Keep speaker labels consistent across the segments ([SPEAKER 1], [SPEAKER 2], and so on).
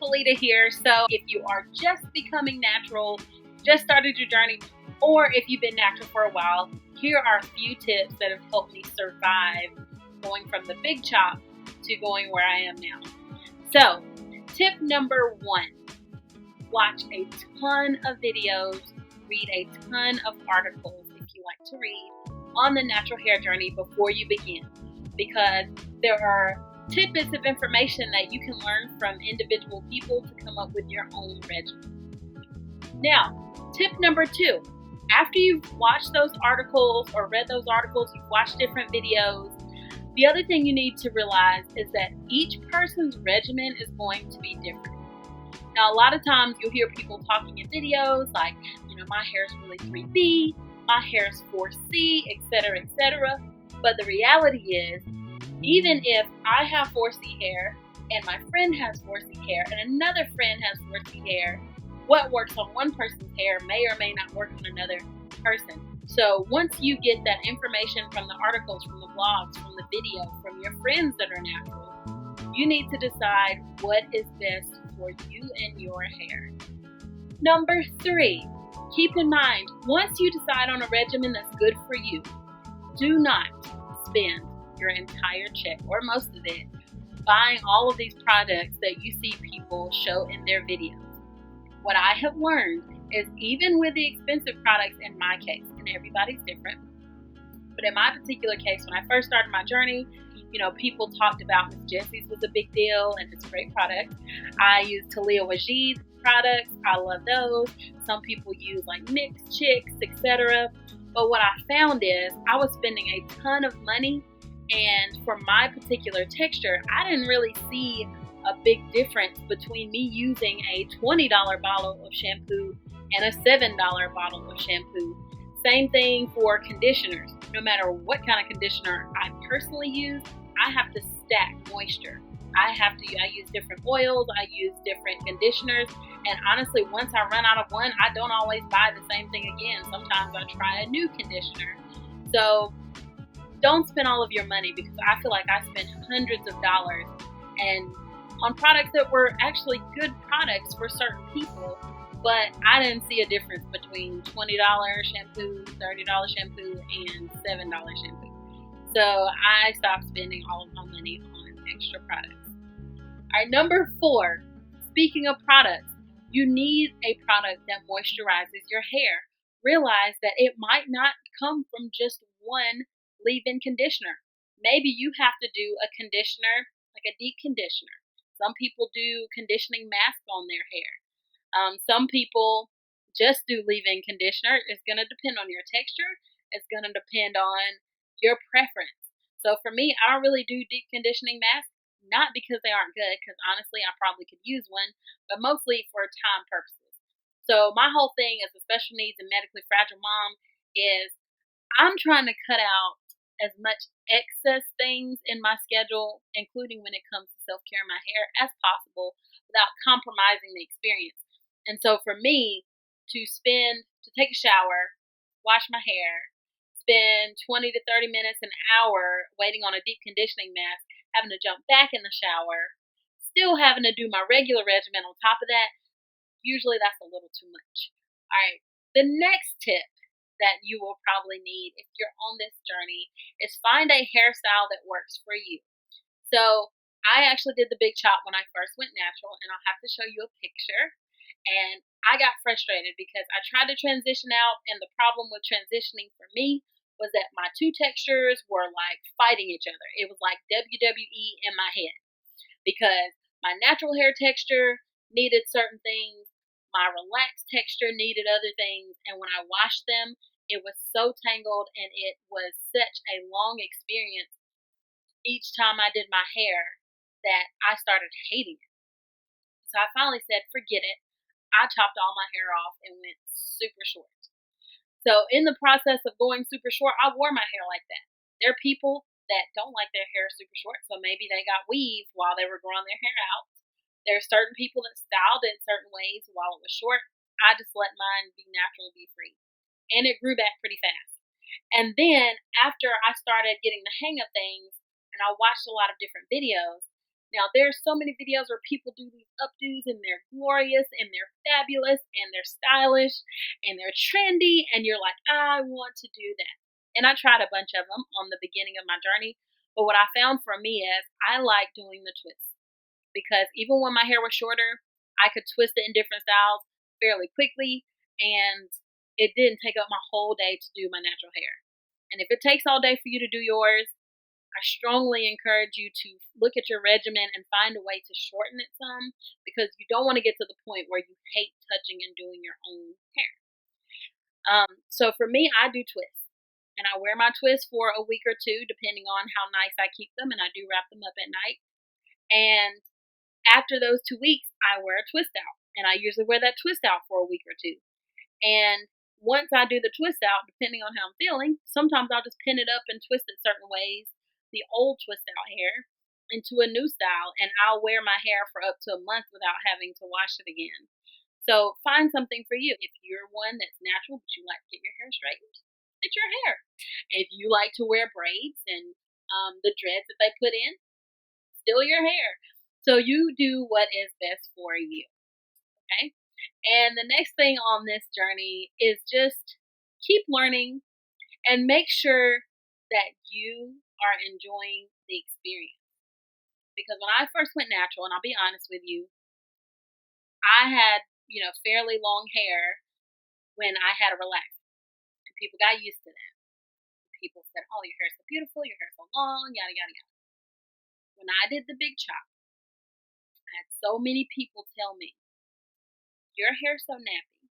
[SPEAKER 1] Felita here. So if you are just becoming natural, just started your journey, or if you've been natural for a while, here are a few tips that have helped me survive going from the big chop to going where I am now. So tip number 1, watch a ton of videos, read a ton of articles if you like to read on the natural hair journey before you begin, because there are tidbits of information that you can learn from individual people to come up with your own regimen. Now, tip number 2, after you've watched those articles or read those articles, you've watched different videos, the other thing you need to realize is that each person's regimen is going to be different. Now, a lot of times you'll hear people talking in videos like, my hair is really 3B, my hair is 4C, etc., etc. But the reality is, even if I have 4C hair and my friend has 4C hair and another friend has 4C hair, what works on one person's hair may or may not work on another person. So once you get that information from the articles, from the blogs, from the video, from your friends that are natural, you need to decide what is best for you and your hair. Number 3, keep in mind, once you decide on a regimen that's good for you, do not spend your entire check, or most of it, buying all of these products that you see people show in their videos. What I have learned is, even with the expensive products, in my case, and everybody's different, but in my particular case, when I first started my journey, people talked about Miss Jessie's was a big deal and it's a great product. I use Talia Wajid's products. I love those. Some people use like Mix Chicks, etc. But what I found is I was spending a ton of money, and for my particular texture, I didn't really see a big difference between me using a $20 bottle of shampoo and a $7 bottle of shampoo. Same thing for conditioners. No matter what kind of conditioner I personally use, I have to stack moisture. I use different oils, I use different conditioners, and honestly, once I run out of one, I don't always buy the same thing again. Sometimes I try a new conditioner. So don't spend all of your money, because I feel like I spent hundreds of dollars and on products that were actually good products for certain people, but I didn't see a difference between $20 shampoo, $30 shampoo, and $7 shampoo. So I stopped spending all of my money on extra products. All right, number 4, speaking of products, you need a product that moisturizes your hair. Realize that it might not come from just one leave-in conditioner. Maybe you have to do a conditioner, like a deep conditioner. Some people do conditioning mask on their hair. Some people just do leave-in conditioner. It's going to depend on your texture. It's going to depend on your preference. So for me, I don't really do deep conditioning masks, not because they aren't good, because honestly, I probably could use one, but mostly for time purposes. So my whole thing as a special needs and medically fragile mom is I'm trying to cut out as much excess things in my schedule, including when it comes to self-care of my hair, as possible without compromising the experience. And so for me, to take a shower, wash my hair, spend 20 to 30 minutes, an hour waiting on a deep conditioning mask, having to jump back in the shower, still having to do my regular regimen on top of that, usually that's a little too much. All right, the next tip that you will probably need if you're on this journey is find a hairstyle that works for you. So I actually did the big chop when I first went natural, and I'll have to show you a picture. And I got frustrated because I tried to transition out, and the problem with transitioning for me was that my two textures were like fighting each other. It was like WWE in my head, because my natural hair texture needed certain things, my relaxed texture needed other things, and when I washed them, it was so tangled, and it was such a long experience each time I did my hair that I started hating it. So I finally said, forget it. I chopped all my hair off and went super short. So in the process of going super short, I wore my hair like that. There are people that don't like their hair super short, so maybe they got weave while they were growing their hair out. There are certain people that styled it certain ways while it was short. I just let mine be natural, be free. And it grew back pretty fast. And then after I started getting the hang of things and I watched a lot of different videos, Now, there's so many videos where people do these updos and they're glorious and they're fabulous and they're stylish and they're trendy, and you're like, I want to do that. And I tried a bunch of them on the beginning of my journey, but what I found for me is I like doing the twists, because even when my hair was shorter, I could twist it in different styles fairly quickly, and it didn't take up my whole day to do my natural hair. And if it takes all day for you to do yours, I strongly encourage you to look at your regimen and find a way to shorten it some, because you don't want to get to the point where you hate touching and doing your own hair. So for me, I do twists, and I wear my twists for a week or two, depending on how nice I keep them, and I do wrap them up at night. And after those 2 weeks, I wear a twist out, and I usually wear that twist out for a week or two. And once I do the twist out, depending on how I'm feeling, sometimes I'll just pin it up and twist it certain ways, the old twist out hair, into a new style, and I'll wear my hair for up to a month without having to wash it again. So find something for you. If you're one that's natural but you like to get your hair straightened, it's your hair. If you like to wear braids and the dreads that they put in, still your hair. So you do what is best for you. Okay? And the next thing on this journey is just keep learning and make sure that you are enjoying the experience. Because when I first went natural, and I'll be honest with you, I had, fairly long hair when I had a relaxer. And people got used to that. People said, oh, your hair's so beautiful, your hair's so long, yada, yada, yada. When I did the big chop, I had so many people tell me, your hair's so nappy.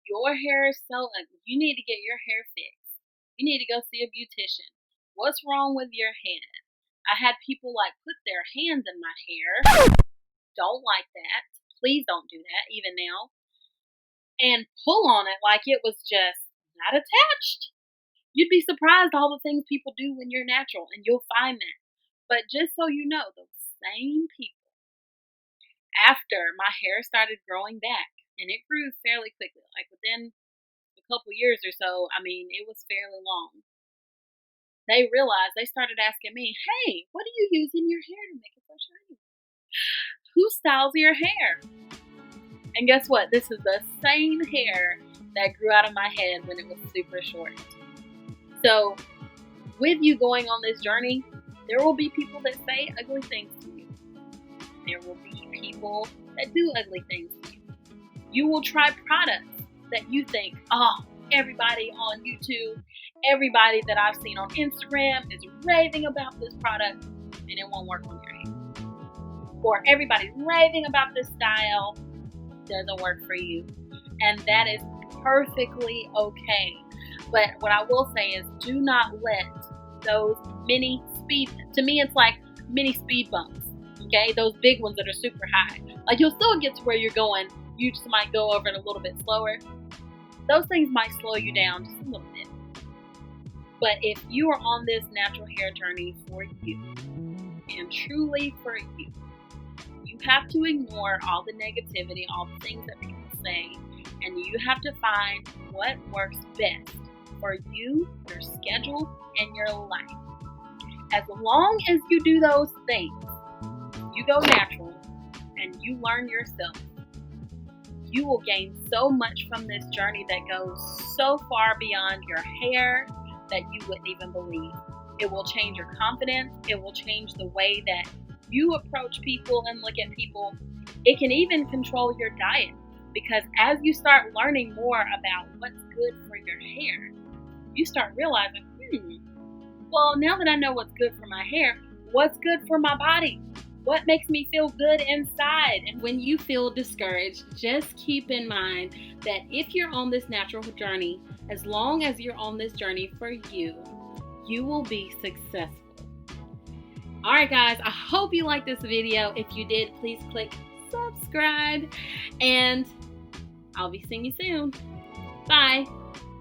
[SPEAKER 1] Your hair is so ugly. You need to get your hair fixed. You need to go see a beautician. What's wrong with your head? I had people put their hands in my hair. Don't like that. Please don't do that, even now. And pull on it like it was just not attached. You'd be surprised all the things people do when you're natural, and you'll find that. But just so you know, those same people, after my hair started growing back, and it grew fairly quickly, within a couple years or so, it was fairly long. They realized, they started asking me, hey, what do you use in your hair to make it so shiny? Who styles your hair? And guess what? This is the same hair that grew out of my head when it was super short. So, with you going on this journey, there will be people that say ugly things to you. There will be people that do ugly things to you. You will try products that you think, oh, everybody on YouTube, everybody that I've seen on Instagram is raving about this product, and it won't work on your hair. Or everybody's raving about this style, doesn't work for you. And that is perfectly okay. But what I will say is, do not let those to me it's like mini speed bumps, okay? Those big ones that are super high. You'll still get to where you're going, you just might go over it a little bit slower. Those things might slow you down just a little bit. But if you are on this natural hair journey for you, and truly for you, you have to ignore all the negativity, all the things that people say, and you have to find what works best for you, your schedule, and your life. As long as you do those things, you go natural, and you learn yourself, you will gain so much from this journey that goes so far beyond your hair that you wouldn't even believe. It will change your confidence. It will change the way that you approach people and look at people. It can even control your diet, because as you start learning more about what's good for your hair, you start realizing, well, now that I know what's good for my hair, what's good for my body? What makes me feel good inside? And when you feel discouraged, just keep in mind that if you're on this natural journey, as long as you're on this journey for you, you will be successful. All right, guys, I hope you liked this video. If you did, please click subscribe, and I'll be seeing you soon. Bye.